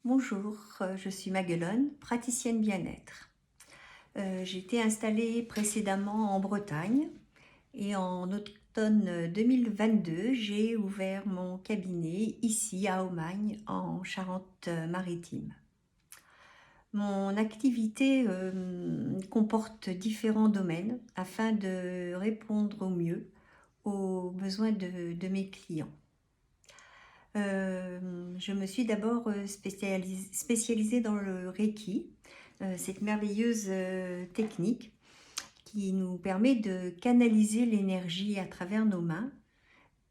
Bonjour, je suis Maguelone, praticienne bien-être. J'ai été installée précédemment en Bretagne et en automne 2022, j'ai ouvert mon cabinet ici à Aumagne, en Charente-Maritime. Mon activité comporte différents domaines afin de répondre au mieux aux besoins de mes clients. Je me suis d'abord spécialisée dans le Reiki, cette merveilleuse technique qui nous permet de canaliser l'énergie à travers nos mains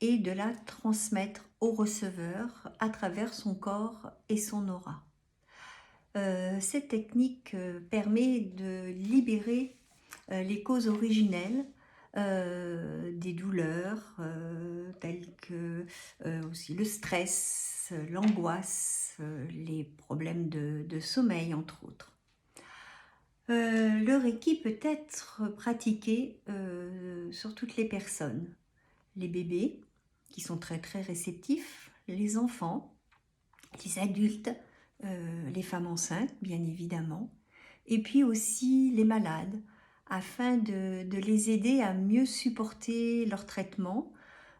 et de la transmettre au receveur à travers son corps et son aura. Cette technique permet de libérer les causes originelles des douleurs telles que aussi le stress, l'angoisse, les problèmes de sommeil entre autres. Le Reiki peut être pratiqué sur toutes les personnes, les bébés qui sont très très réceptifs, les enfants, les adultes, les femmes enceintes bien évidemment, et puis aussi les malades, afin de les aider à mieux supporter leur traitement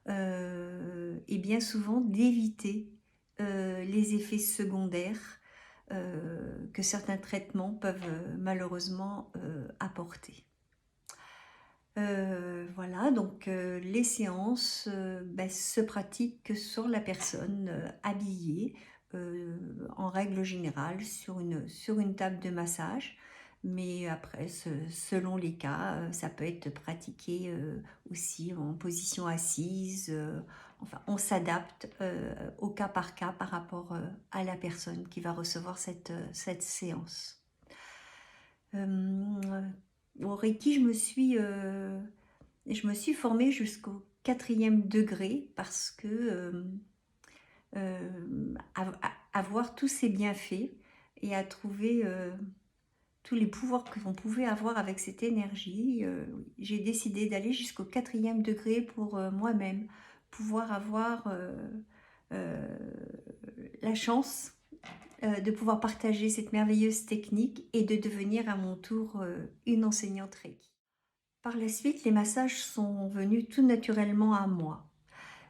et bien souvent d'éviter les effets secondaires que certains traitements peuvent malheureusement apporter. Voilà, donc les séances se pratiquent sur la personne habillée, en règle générale sur une table de massage, mais après, selon les cas, ça peut être pratiqué aussi en position assise. Enfin, on s'adapte au cas par cas par rapport à la personne qui va recevoir cette séance. Au Reiki, je me suis formée jusqu'au 4e degré parce que à voir tous ces bienfaits et à trouver tous les pouvoirs que l'on pouvait avoir avec cette énergie, j'ai décidé d'aller jusqu'au 4e degré pour moi-même pouvoir avoir euh, la chance de pouvoir partager cette merveilleuse technique et de devenir à mon tour une enseignante Reiki. Par la suite, les massages sont venus tout naturellement à moi.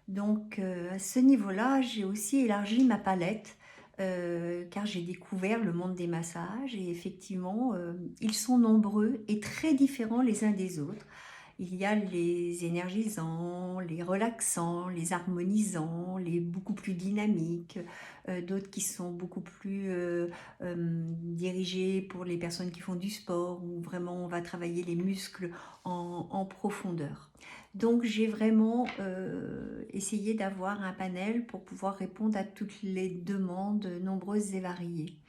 Donc à ce niveau-là, j'ai aussi élargi ma palette car j'ai découvert le monde des massages et effectivement, ils sont nombreux et très différents les uns des autres. Il y a les énergisants, les relaxants, les harmonisants, les beaucoup plus dynamiques, d'autres qui sont beaucoup plus dirigés pour les personnes qui font du sport, où vraiment on va travailler les muscles en profondeur. Donc j'ai vraiment essayé d'avoir un panel pour pouvoir répondre à toutes les demandes nombreuses et variées.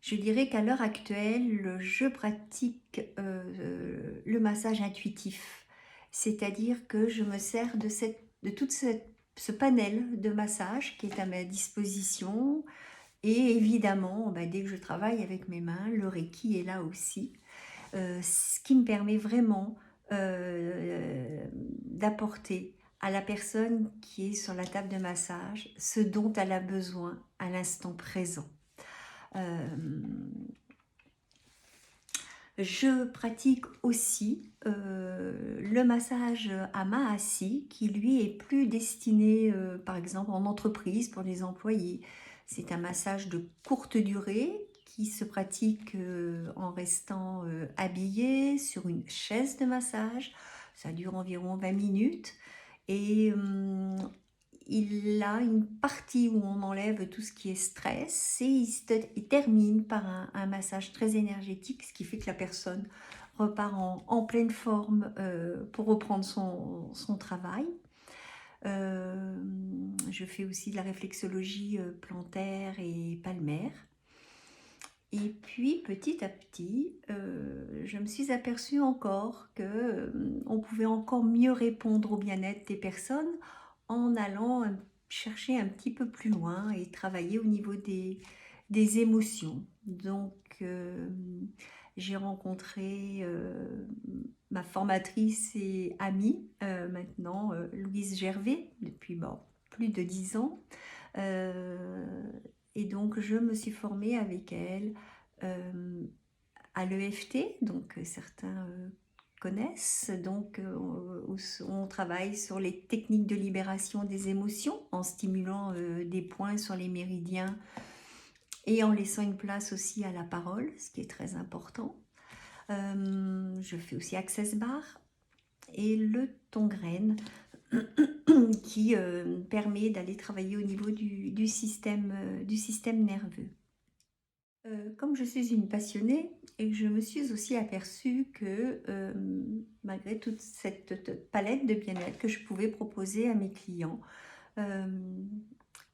Je dirais qu'à l'heure actuelle, je pratique le massage intuitif, c'est-à-dire que je me sers de tout ce panel de massage qui est à ma disposition. Et évidemment, dès que je travaille avec mes mains, le Reiki est là aussi, ce qui me permet vraiment d'apporter à la personne qui est sur la table de massage ce dont elle a besoin à l'instant présent. Je pratique aussi le massage à main assise qui lui est plus destiné par exemple en entreprise pour les employés. C'est un massage de courte durée qui se pratique en restant habillé sur une chaise de massage. Ça dure environ 20 minutes et il a une partie où on enlève tout ce qui est stress et il termine par un massage très énergétique, ce qui fait que la personne repart en pleine forme pour reprendre son travail. Je fais aussi de la réflexologie plantaire et palmaire. Et puis petit à petit, je me suis aperçue encore qu'on pouvait encore mieux répondre au bien-être des personnes en allant chercher un petit peu plus loin et travailler au niveau des émotions. Donc j'ai rencontré ma formatrice et amie maintenant, Louise Gervais, depuis plus de 10 ans. Et donc, je me suis formée avec elle à l'EFT, donc certains connaissent, donc on travaille sur les techniques de libération des émotions en stimulant des points sur les méridiens et en laissant une place aussi à la parole, ce qui est très important. Je fais aussi Access Bar et le Tongren qui permet d'aller travailler au niveau du système nerveux. Comme je suis une passionnée et que je me suis aussi aperçue que malgré toute cette palette de bien-être que je pouvais proposer à mes clients, euh,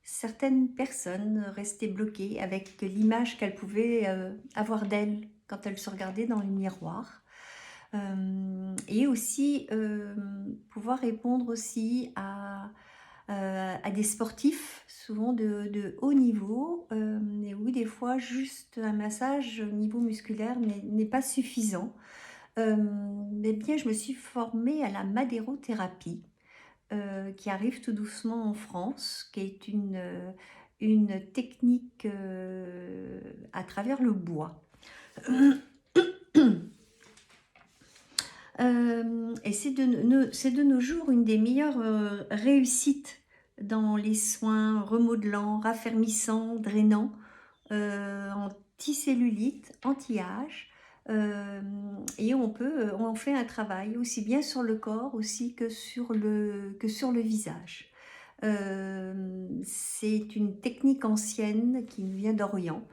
certaines personnes restaient bloquées avec l'image qu'elles pouvaient avoir d'elles quand elles se regardaient dans le miroir. Et aussi pouvoir répondre aussi à des sportifs, souvent de haut niveau, et où des fois juste un massage au niveau musculaire n'est pas suffisant. Eh bien, je me suis formée à la madérothérapie, qui arrive tout doucement en France, qui est une technique à travers le bois. Et c'est de nos jours une des meilleures réussites dans les soins remodelants, raffermissants, drainants, anticellulite, anti-âge. Et on fait un travail aussi bien sur le corps aussi que sur le visage. C'est une technique ancienne qui nous vient d'Orient,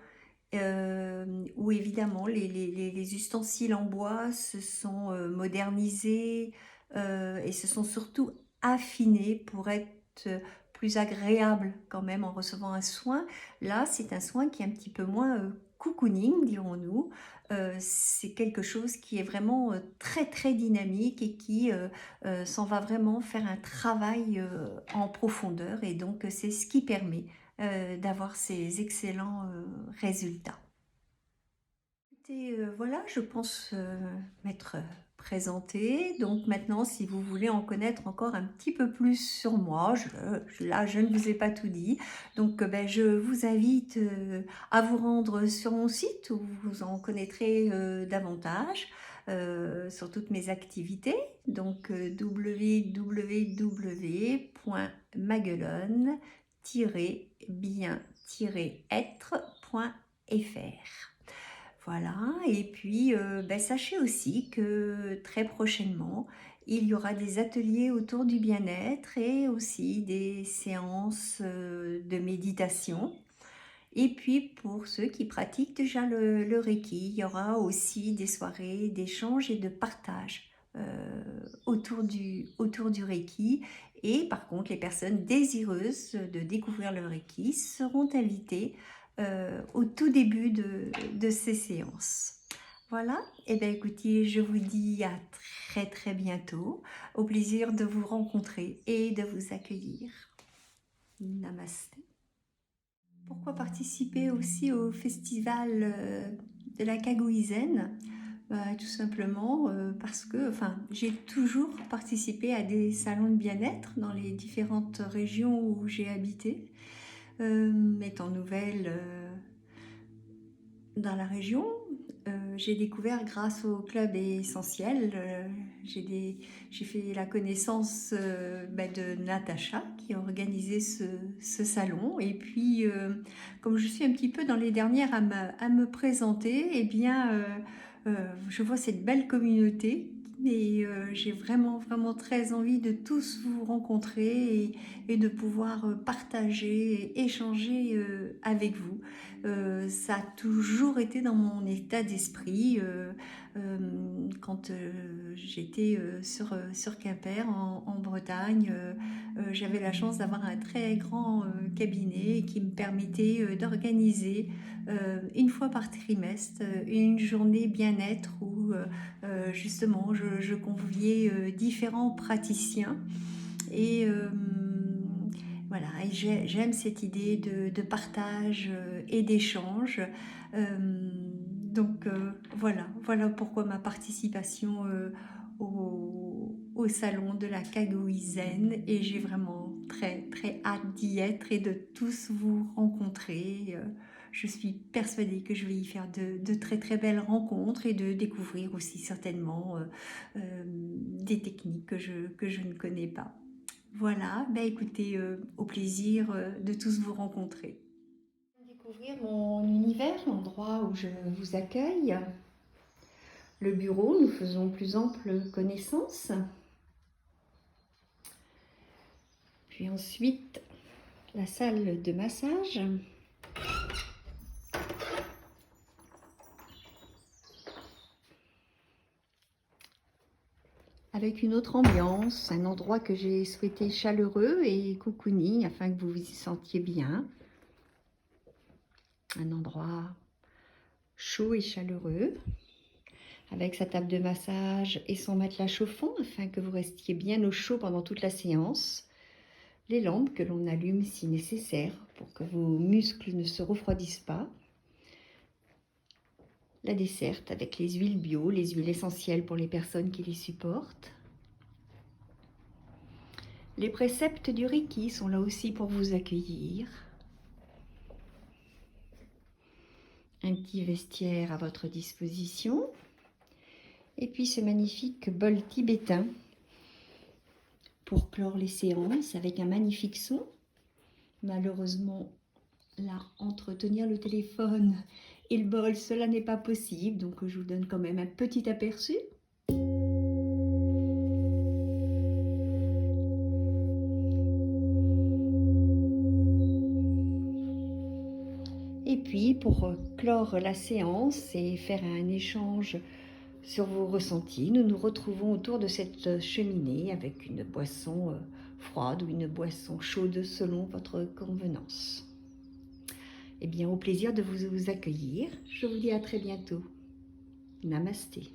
où évidemment les ustensiles en bois se sont modernisés et se sont surtout affinés pour être plus agréables quand même en recevant un soin. Là, c'est un soin qui est un petit peu moins cocooning, dirons-nous. C'est quelque chose qui est vraiment très très dynamique et qui s'en va vraiment faire un travail en profondeur, et donc c'est ce qui permet d'avoir ces excellents résultats. Et voilà, je pense m'être présentée. Donc maintenant, si vous voulez en connaître encore un petit peu plus sur moi, là, je ne vous ai pas tout dit. Donc, ben, je vous invite à vous rendre sur mon site où vous en connaîtrez davantage sur toutes mes activités. Donc, www.maguelone-bien-être.fr. Voilà, et puis ben, sachez aussi que très prochainement, il y aura des ateliers autour du bien-être et aussi des séances de méditation. Et puis pour ceux qui pratiquent déjà le Reiki, il y aura aussi des soirées d'échange et de partage autour du Reiki. Et par contre, les personnes désireuses de découvrir le Reiki seront invitées au tout début de ces séances. Voilà, et bien écoutez, je vous dis à très très bientôt. Au plaisir de vous rencontrer et de vous accueillir. Namasté. Pourquoi participer aussi au festival de la Cagouizen? Tout simplement parce que j'ai toujours participé à des salons de bien-être dans les différentes régions où j'ai habité. Étant nouvelle dans la région, j'ai découvert grâce au club Essentiel, j'ai fait la connaissance de Natacha qui a organisé ce salon. Et puis, comme je suis un petit peu dans les dernières à me présenter, eh bien, je vois cette belle communauté. Et j'ai vraiment, vraiment très envie de tous vous rencontrer et de pouvoir partager et échanger avec vous. Ça a toujours été dans mon état d'esprit quand j'étais sur Quimper en Bretagne. J'avais la chance d'avoir un très grand cabinet qui me permettait d'organiser une fois par trimestre une journée bien-être où justement je conviais différents praticiens. Et voilà, et j'aime cette idée de partage et d'échange. Donc voilà pourquoi ma participation au salon de la Cagouizen, et j'ai vraiment très hâte d'y être et de tous vous rencontrer. Je suis persuadée que je vais y faire de très belles rencontres et de découvrir aussi certainement des techniques que je ne connais pas. Voilà, bah écoutez, au plaisir de tous vous rencontrer. Découvrir mon univers, l'endroit où je vous accueille. Le bureau, nous faisons plus ample connaissance. Puis ensuite, la salle de massage. Avec une autre ambiance, un endroit que j'ai souhaité chaleureux et cocooning afin que vous vous y sentiez bien. Un endroit chaud et chaleureux, avec sa table de massage et son matelas chauffant afin que vous restiez bien au chaud pendant toute la séance. Les lampes que l'on allume si nécessaire pour que vos muscles ne se refroidissent pas. La desserte avec les huiles bio, les huiles essentielles pour les personnes qui les supportent. Les préceptes du Reiki sont là aussi pour vous accueillir. Un petit vestiaire à votre disposition. Et puis ce magnifique bol tibétain pour clore les séances avec un magnifique son. Malheureusement, là, entretenir le téléphone et le bol, cela n'est pas possible. Donc je vous donne quand même un petit aperçu. Et puis, pour clore la séance et faire un échange sur vos ressentis, nous nous retrouvons autour de cette cheminée avec une boisson froide ou une boisson chaude selon votre convenance. Eh bien, au plaisir de vous accueillir. Je vous dis à très bientôt. Namasté.